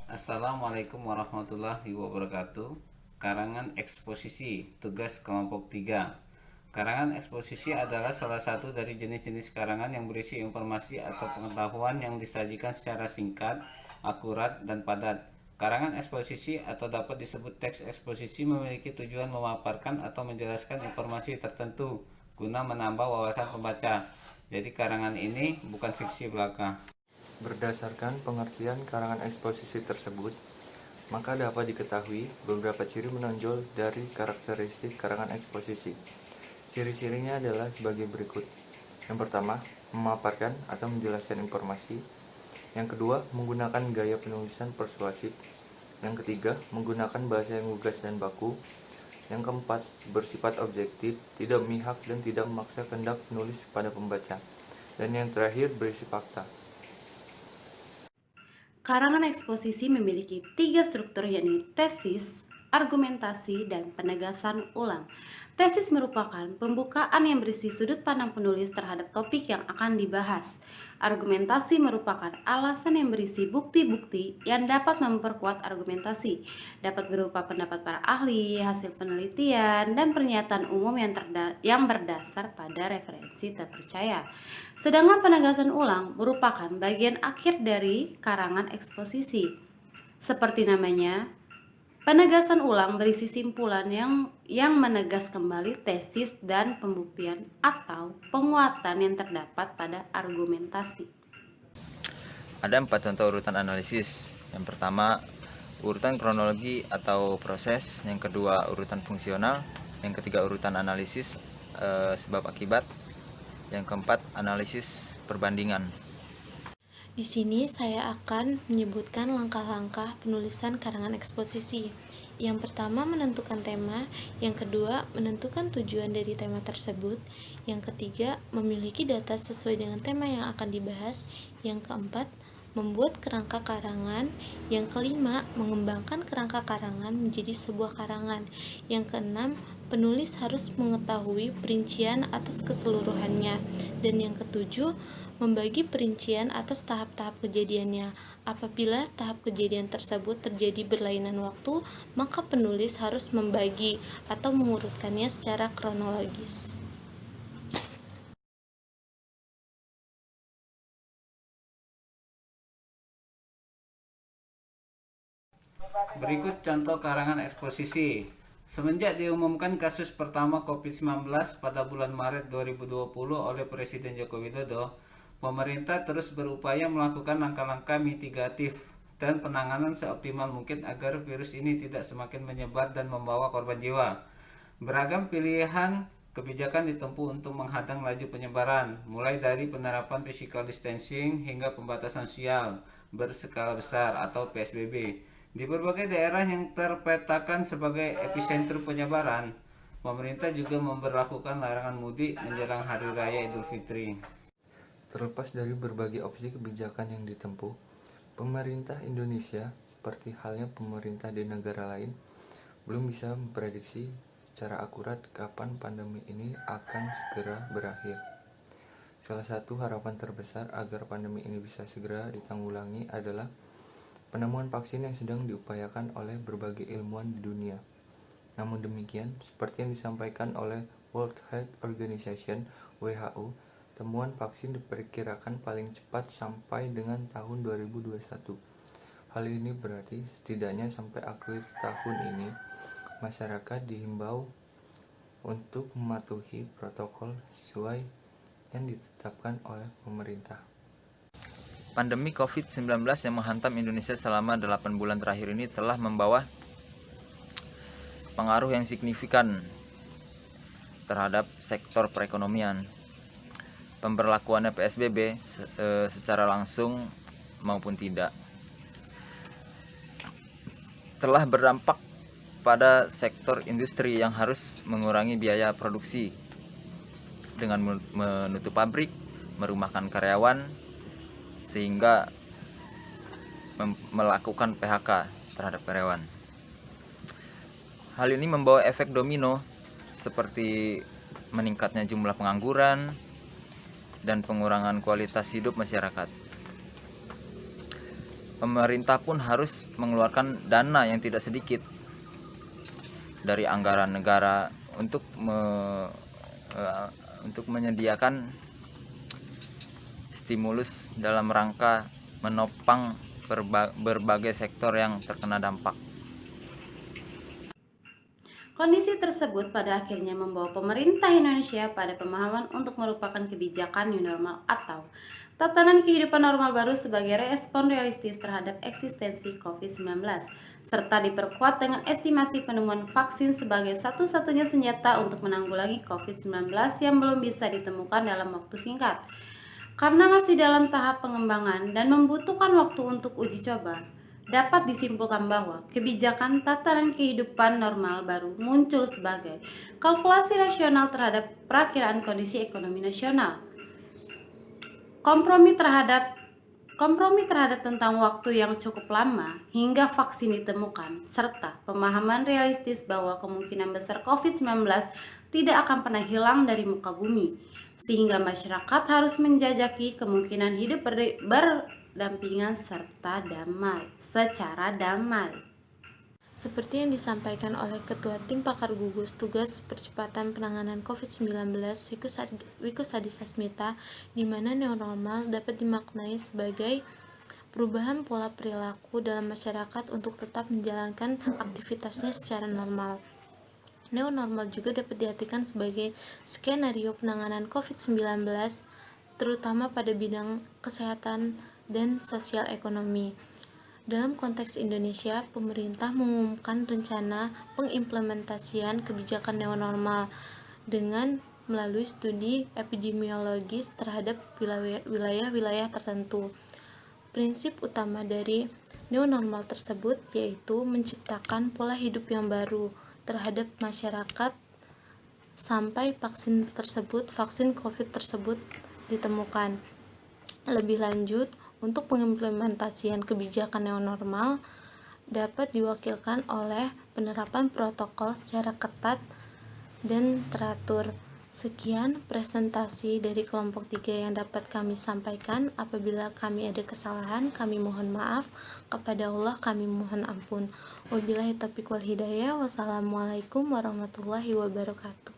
Assalamualaikum warahmatullahi wabarakatuh. Karangan eksposisi, tugas kelompok 3. Karangan eksposisi adalah salah satu dari jenis-jenis karangan yang berisi informasi atau pengetahuan yang disajikan secara singkat, akurat, dan padat. Karangan eksposisi atau dapat disebut teks eksposisi memiliki tujuan memaparkan atau menjelaskan informasi tertentu guna menambah wawasan pembaca. Jadi karangan ini bukan fiksi belaka. Berdasarkan pengertian karangan eksposisi tersebut, maka dapat diketahui beberapa ciri menonjol dari karakteristik karangan eksposisi. Ciri-cirinya adalah sebagai berikut. Yang pertama, memaparkan atau menjelaskan informasi. Yang kedua, menggunakan gaya penulisan persuasif. Yang ketiga, menggunakan bahasa yang lugas dan baku. Yang keempat, bersifat objektif, tidak memihak dan tidak memaksa kehendak penulis pada pembaca. Dan yang terakhir, berisi fakta. Karangan eksposisi memiliki 3 struktur, yakni tesis, argumentasi, dan penegasan ulang. Tesis merupakan pembukaan yang berisi sudut pandang penulis terhadap topik yang akan dibahas. Argumentasi merupakan alasan yang berisi bukti-bukti yang dapat memperkuat argumentasi. Dapat berupa pendapat para ahli, hasil penelitian, dan pernyataan umum yang berdasar pada referensi terpercaya. Sedangkan penegasan ulang merupakan bagian akhir dari karangan eksposisi. Seperti namanya, penegasan ulang berisi simpulan yang menegas kembali tesis dan pembuktian atau penguatan yang terdapat pada argumentasi. Ada 4 contoh urutan analisis. Yang pertama, urutan kronologi atau proses. Yang kedua, urutan fungsional. Yang ketiga, urutan analisis sebab akibat. Yang keempat, analisis perbandingan. Di sini saya akan menyebutkan langkah-langkah penulisan karangan eksposisi. Yang pertama, menentukan tema. Yang kedua, menentukan tujuan dari tema tersebut. Yang ketiga, memiliki data sesuai dengan tema yang akan dibahas. Yang keempat, membuat kerangka karangan. Yang kelima, mengembangkan kerangka karangan menjadi sebuah karangan. Yang keenam, penulis harus mengetahui perincian atas keseluruhannya. Dan yang ketujuh, membagi perincian atas tahap-tahap kejadiannya. Apabila tahap kejadian tersebut terjadi berlainan waktu, maka penulis harus membagi atau mengurutkannya secara kronologis. Berikut contoh karangan eksposisi. Semenjak diumumkan kasus pertama COVID-19 pada bulan Maret 2020 oleh Presiden Joko Widodo, pemerintah terus berupaya melakukan langkah-langkah mitigatif dan penanganan seoptimal mungkin agar virus ini tidak semakin menyebar dan membawa korban jiwa. Beragam pilihan kebijakan ditempuh untuk menghadang laju penyebaran, mulai dari penerapan physical distancing hingga pembatasan sosial berskala besar atau PSBB. Di berbagai daerah yang terpetakan sebagai epicentrum penyebaran, pemerintah juga memberlakukan larangan mudik menjelang Hari Raya Idul Fitri. Terlepas dari berbagai opsi kebijakan yang ditempuh, pemerintah Indonesia, seperti halnya pemerintah di negara lain, belum bisa memprediksi secara akurat kapan pandemi ini akan segera berakhir. Salah satu harapan terbesar agar pandemi ini bisa segera ditanggulangi adalah penemuan vaksin yang sedang diupayakan oleh berbagai ilmuwan di dunia. Namun demikian, seperti yang disampaikan oleh World Health Organization (WHO), temuan vaksin diperkirakan paling cepat sampai dengan tahun 2021. Hal ini berarti setidaknya sampai akhir tahun ini, masyarakat dihimbau untuk mematuhi protokol sesuai yang ditetapkan oleh pemerintah. Pandemi COVID-19 yang menghantam Indonesia selama 8 bulan terakhir ini telah membawa pengaruh yang signifikan terhadap sektor perekonomian. Pemberlakuannya PSBB secara langsung maupun tidak telah berdampak pada sektor industri yang harus mengurangi biaya produksi dengan menutup pabrik, merumahkan karyawan, sehingga melakukan PHK terhadap karyawan. Hal ini membawa efek domino seperti meningkatnya jumlah pengangguran dan pengurangan kualitas hidup masyarakat. pemerintah pun harus mengeluarkan dana yang tidak sedikit dari anggaran negara untuk menyediakan stimulus dalam rangka menopang berbagai sektor yang terkena dampak. Kondisi tersebut pada akhirnya membawa pemerintah Indonesia pada pemahaman untuk merupakan kebijakan new normal atau tatanan kehidupan normal baru sebagai respon realistis terhadap eksistensi COVID-19, serta diperkuat dengan estimasi penemuan vaksin sebagai satu-satunya senjata untuk menanggulangi COVID-19 yang belum bisa ditemukan dalam waktu singkat. Karena masih dalam tahap pengembangan dan membutuhkan waktu untuk uji coba, dapat disimpulkan bahwa kebijakan tatanan kehidupan normal baru muncul sebagai kalkulasi rasional terhadap perakiraan kondisi ekonomi nasional, kompromi terhadap tentang waktu yang cukup lama hingga vaksin ditemukan, serta pemahaman realistis bahwa kemungkinan besar COVID-19 tidak akan pernah hilang dari muka bumi, sehingga masyarakat harus menjajaki kemungkinan hidup berdampingan secara damai. Seperti yang disampaikan oleh Ketua Tim Pakar Gugus Tugas Percepatan Penanganan COVID-19 Wikus Adhisa Smita, di mana new normal dapat dimaknai sebagai perubahan pola perilaku dalam masyarakat untuk tetap menjalankan aktivitasnya secara normal. New normal juga dapat diartikan sebagai skenario penanganan COVID-19, terutama pada bidang kesehatan dan sosial ekonomi. Dalam konteks Indonesia, pemerintah mengumumkan rencana pengimplementasian kebijakan new normal dengan melalui studi epidemiologis terhadap wilayah-wilayah tertentu. Prinsip utama dari new normal tersebut yaitu menciptakan pola hidup yang baru terhadap masyarakat sampai vaksin COVID tersebut ditemukan. Lebih lanjut, untuk pengimplementasian kebijakan new normal dapat diwakilkan oleh penerapan protokol secara ketat dan teratur. Sekian presentasi dari kelompok 3 yang dapat kami sampaikan. Apabila kami ada kesalahan, kami mohon maaf. Kepada Allah kami mohon ampun. Wabillahi taufiq wal hidayah. Wassalamualaikum warahmatullahi wabarakatuh.